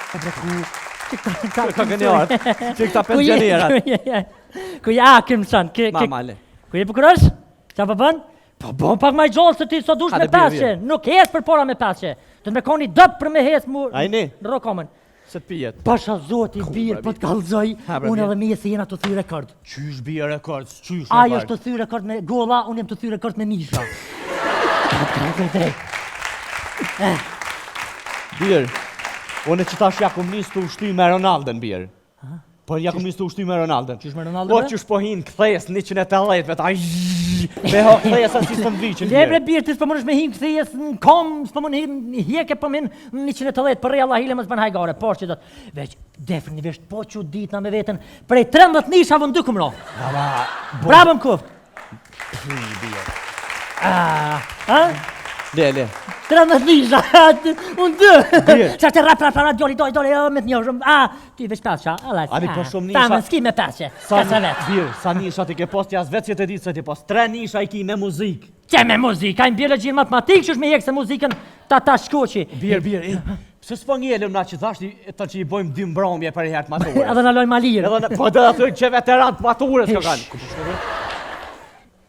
Ka genialt. Që këta pensionerat. Ku jakim son. Mamale. Ku je bukurosh? Qa po bën? Po bën pak më gjallë se ti sa dush me peshe. Nuk hes për para me peshe. Do të më koni dop për me hes mu. Ajni. Rokomën. Se të pijet. Pasha zoti bir po të kallzoj. Unë edhe mie se jena të thy rekord. Qysh bie rekord? Qysh? Ai është të thy rekord me golla, unë jam të thy rekord me misha. Bir. Unë që tash ja kom nis të ushty me Ronaldën bir. Po ja kom nis të ushty me Ronaldën. Qysh me Ronaldën? Po qysh po hin kthejes 180 vet. Ai me ho kthejes as si të mviqën. Lebre bir ti s'po mundesh me hin kthejes në kom, s'po mund hieke po min 180 për Allah hile mos bën hajgare. Po që do veç definitivisht po çu ditna me veten. Prej 13 nisha vën 2 kumro. Bravo mkuf. Le. 13 nisha, unë 2. Qa të rap, doli, me të njohëm. Ti veç pasha, Ani po shumë nisha. Ta më s'ki me pashe, ka se vetë. Bir, sa nisha ti ke post jas vetë që të ditë se ti post. 3 nisha i ki me muzikë. Që me muzikë, a i biologjin matematikë që është me jekë se muzikën ta shkoqi. Bir, pse s'po ngelëm na që thashti ta që i bojmë 2 mbrëmje për herë të maturës. Edhe na lojmë malirë. Edhe po do të thonë që veteran të maturës ka kanë.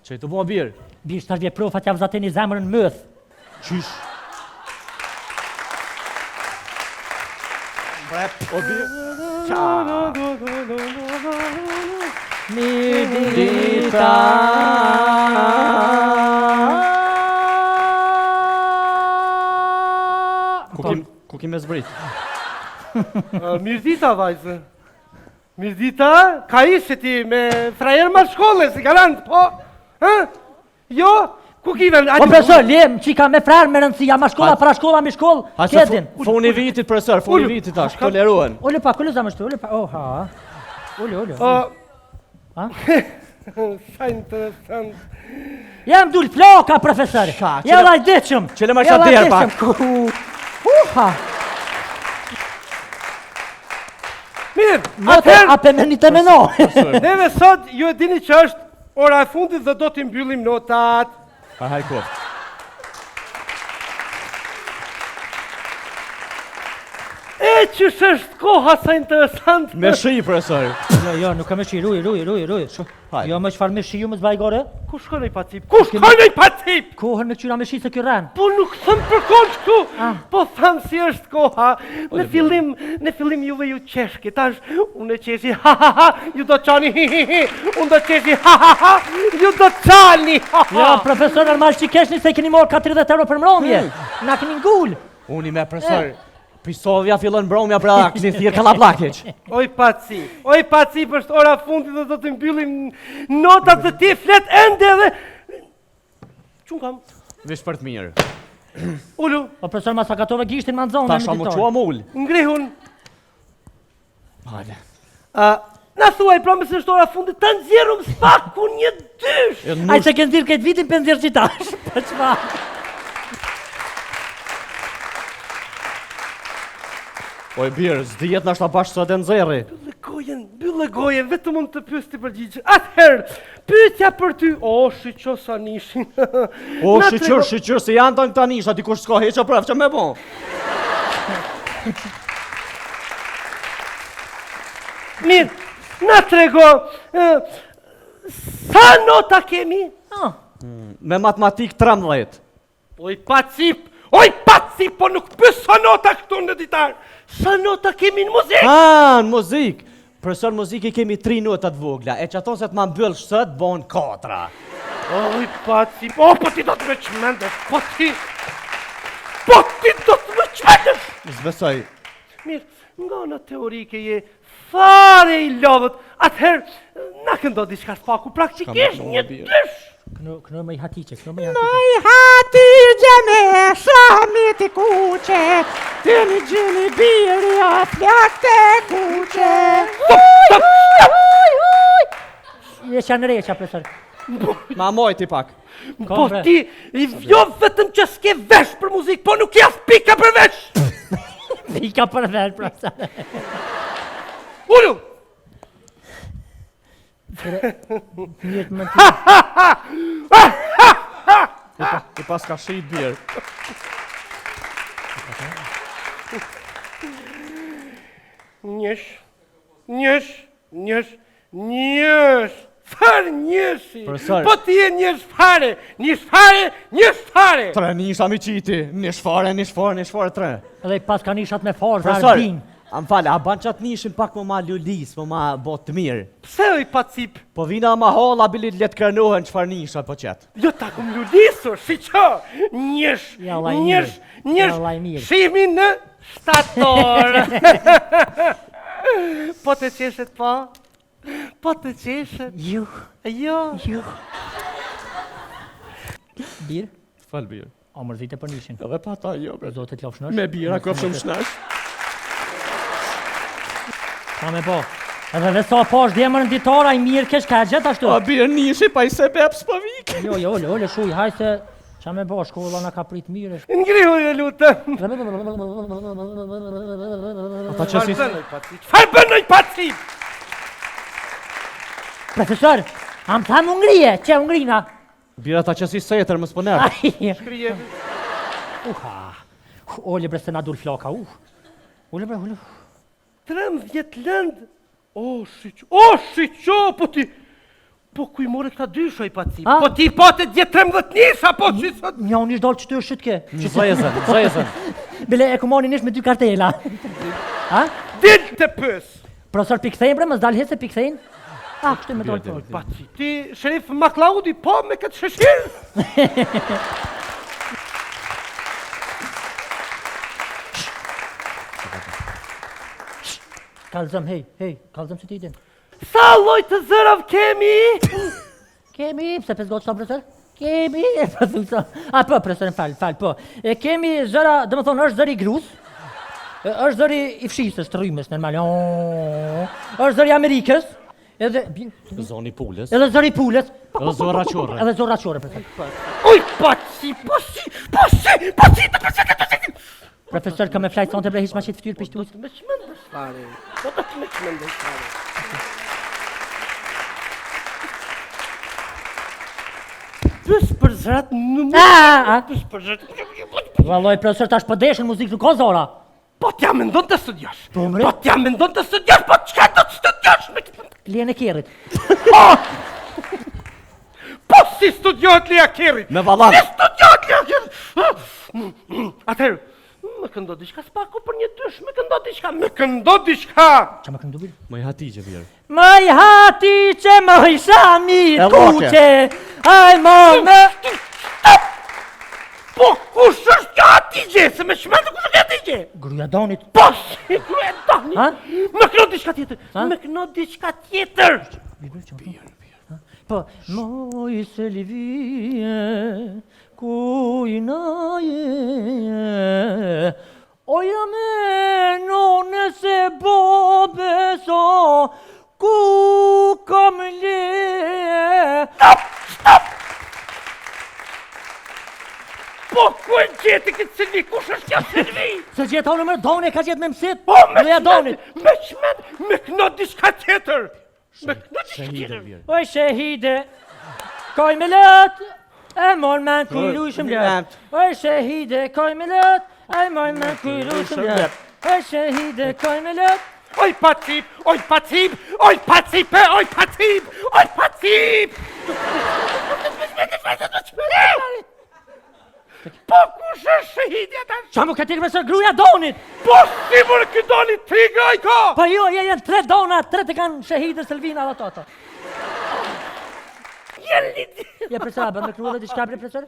Çe të bëu bir. Bir shtar vje profat javë zateni zemrën mëth. Qysh? Rap, o bir. Mirdita. Ku kim me zbrit? Mirdita, vajzë. Mirdita, ka ishe ti me frajer ma shkolle, si garant, po? Jo? Ku kive? Po profesor, lem, qika me frarë me rëndësia, ma shkolla, pra shkolla, mi shkollë, kedin. Funi vitit, profesor, funi vitit tash, toleruan. Ullu pa, kullu zamështu, ullu pa, oha. Ullu. Sa interesant. Jam dul floka, profesor. Jella i deqëm. Qele ma qa derë pak. Uha. Mirë, atëherë. Ape me një të meno. Neve sot, ju e dini që është ora e fundit dhe do t'i mbyllim notat. Pa hajko. E qësh është koha sa interesant. Me shi, profesor. Jo, nuk ka me shi, ruj. Jo, me qëfar me shi ju më zbajgore? Ku shkon e pacip? Kohën me qyra me shi se kjo rren. Po nuk thëmë për konë këtu, po thëmë si është koha. Në fillim juve ju qeshke, tash unë e qeshi ha, ju do qani hi, unë do qeshi ha, ju do qani ha. Jo, profesor, normal që keshni se keni morë 40 euro për mbromje. Na keni ngull. Unë me profesor. Pisovja fillon mbromja pra keni thirr kallaplakiq. Oj pacip është ora fundit dhe do të mbyllim notat dhe ti flet ende dhe... Qun kam? Vish për të mirë. Ullu. O profesor masakatove gishtin ma në zonë. Ta shamu qua mull. Ngrihun. Hajde. Na thuaj pra mësë është ora fundit të nxjerrum s'paku një dysh. Aj që ke nxirë këtë vitin për nxjerë qitash. Për qëma? Oj birë, s'dijet në është ta bashkë sot e nëzeri. Byllë gojen, vetë mund të pyes të përgjigje. Atëherë, pyetja për ty, shiqo sa nishin. Shiqur, se janë të në këta nisha, ti kush s'ka heqa prëf, që me bo? Mirë, na trego, sa nota kemi? Me matematik 13. Oj pacip, po nuk pyes sa nota këtu në ditar. Sa nota kemi në muzikë? Në muzikë. Profesor muzikë kemi 3 notat vogla, e që ato se të ma mbyll sët, bon 4. Oj, pacip, po ti do të me qmendesh, po ti do të me qmendesh. Zbesoj. Mirë, nga në teorike je fare i lodhët, atëherë, na këndo diçka s'paku praktikisht një dysh. Kënë me i hatiqe, Me i hatiqe me shamit i kuqe, të një gjini biri a plak të kuqe. Je që në reqa, profesor. Ma moj ti pak. Po ti, jo vetëm që s'ke vesh për muzikë, po nuk jas pika për vesh. Pika për vesh, profesor. Ullu! Njët më të... I pas ka shit birë. Njësh. Fare njëshi. Profesor. Po ti je njësh fare. Tre nisha mi qiti, nish fare, tre. Edhe i pas ka nishat me forë, Profesor, din. am fale, a ban qatë nishin pak më ma lullis, më ma bot të mirë. Pse oj pacip? Po vina ma holla bilit letë krenohen qëfar nisha po qetë. Jo ta kum lulisur, si që? Njësh. Ja, vllai mirë. Ja, vllai mirë. Shihmi në shtator. Po të qeshet po? Po të qeshet? Jo. Bir, Fal birë. o mërzite për nishin. Edhe pa ta jo, bre. Zotit lofsh nësh. Me bira, kofë shumë shnash. Ka me po. Edhe dhe sa po është djemër në ditora, i mirë kesh ka gjet ashtu. Pa birë nishi, pa i se beps pa vik. Jo, ole, shuj, haj se qa me bo, shkolla na ka prit mirë. Ngrihu e lutëm. Ata që si... Çfarë bën oj pacip? Profesor, am tham Ungrije, që Ungrina? Bira ta që si setër, më s'poner. Shkrije. Ole bre se na dur floka, Ole bre. 13 lënd. O, shiqo, po ti... Po ku i more këta dyshoj pacip? A? Po ti po të dje 13 nisha, po që sot... Nja unë ish dalë që të shqytke. Zajezën. Bile e kumoni nish me 2 kartela. Ha? Dit të pës. Profesor pikthejnë bre, më zdalë hese pikthejnë? Kështu me dalë për. Pacip, ti Sherif Maklaudi, po me këtë shëshirë? Kalzëm, hej, kalzëm që ti din. Sa lloj të zërav kemi? Kemi, pse 5 gotë profesor? Kemi, po, profesor, fal, po. Kemi zëra, dhe më thonë, është zëri grus, është zëri i fshisës, të rrymës, normal, është zëri Amerikës, edhe... Zoni pulës. Edhe zëri pulës. Edhe zora qore. Edhe zora qore, profesor. Uj, pasi, Profesor, ka me flajtë sonte bre, hiq ma qitë ftyrë për shtuës. me çmendësh fare. Po të me çmendësh fare. Pës për zrat Pës për zrat. Valloj, profesor, tash pëdeshin muzikë nuk ka zora. Po t'ja mendon të studiosh. Po, mre. Po t'ja mendon të studiosh, po çka do të studiosh me këtë? Lien e kerrit. Po si studiohet Lia Kerrit? Me vallat. Si studiohet Lia Kerrit? Atëherë, më këndo diçka spaku për një dysh, më këndo diçka. Qa më këndu bil? Më i hati që birë. Mëj hati që mëj shami kuqe, aj më me... Po, kush është kjo atigje? Se me shmendë kush është kjo atigje? Gruja Donit. Po, si gruja Doni. Ha? Më këno diçka tjetër. Ha? Më këno diçka tjetër. Po, moj se livije, kujnaje, oja me none se bobeso, ku kam le. Stop! Po, ku e gjeti këtë Silvi? Kush është kjo Silvi? Se gjeta unë mërë Doni, ka gjetë me mësit, Po, me gruja Donit. shmend, me këno diçka tjetër. Me këno diçka tjetër. Oj shehide, koj me lët, e mor me në kujru shumë lët. Oj shehide, koj me lët, e mor me në kujru shumë lët. Oj shehide, koj me lët. Oj pacip, oj pacip, oj pacip, oj pacip, oj pacip. Po kush është shahidja tash? Qa mu ka tjekë mesër gruja Donit? Po si mërë këtë Doni 3 graj ka? Po jo, janë 3 dona, 3 të kanë shahidë Selvina dhe ato. Jenë lidi. Ja profesor, bën me kruve dhe diçka bre profesor?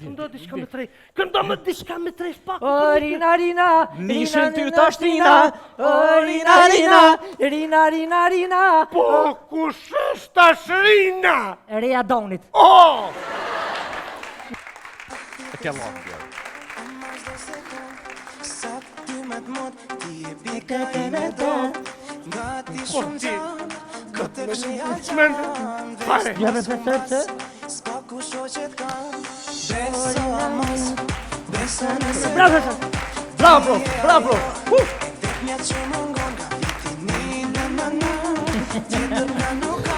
Këndo diçka me 3, këndo me diçka me 3 shpak. O rina rina, Nishin ty ta shtrina. O rina rina, rina rina rina. Po kush është tash Rina? Reja Donit. Oh! Fare. Ja bre profesor, pse? Bravo profesor. Bravo!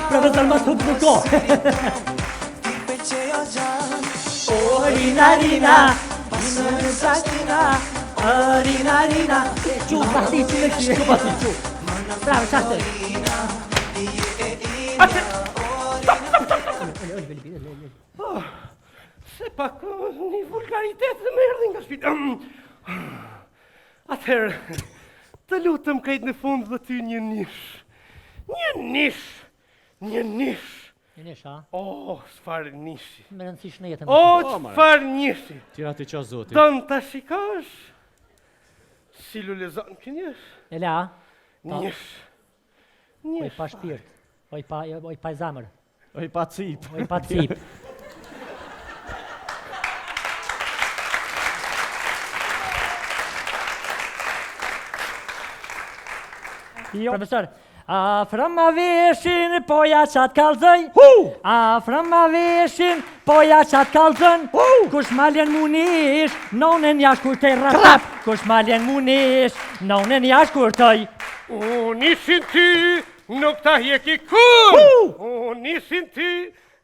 Profesor ma thup nuk ko. O rina rina, pasën e sakina, o rina rina. Qu, pati që me këshirë. Bravo, çastër. Se pak një vulgaritet dhe më erdhi nga shpita. Atëherë, të lutëm kajtë në fund dhe ty një nish. Një nish. Nish, ha? Oh, çfarë nishi. Me rëndësi shnetën. Oh, çfarë nishi. Tira ti qa zoti. Don ta shikosh. Si lulezon kënjesh. E la, Nish. oj pa shpirt, oj pa zamër, Oj pa cip. oj pa cip. Jo. Profesor, afra ma veshin, po ja qatë kalzëj. Afra ma veshin, po ja qatë kalzën. Kush maljen munish, nonen jash kur të ratap. Kush maljen munish, nonen jash kur tëj. O, nishin ty, nuk ta hjeki kur. O, nishin ty,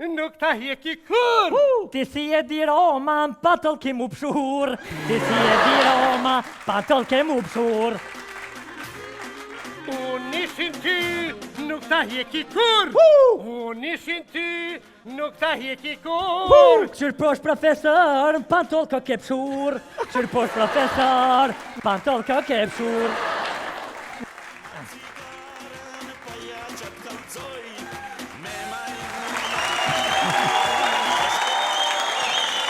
nuk ta hjeki kur. Ti si e di Roma, patëll ke mu pshur. Ti si e di Roma, patëll ke mu pshur. O, nishin ty, nuk ta hjeki kur. O, nishin ty, nuk ta hjeki kur. Qërposh profesor, patëll kë ke pshur. Qërposh profesor, patëll kë ke pshur.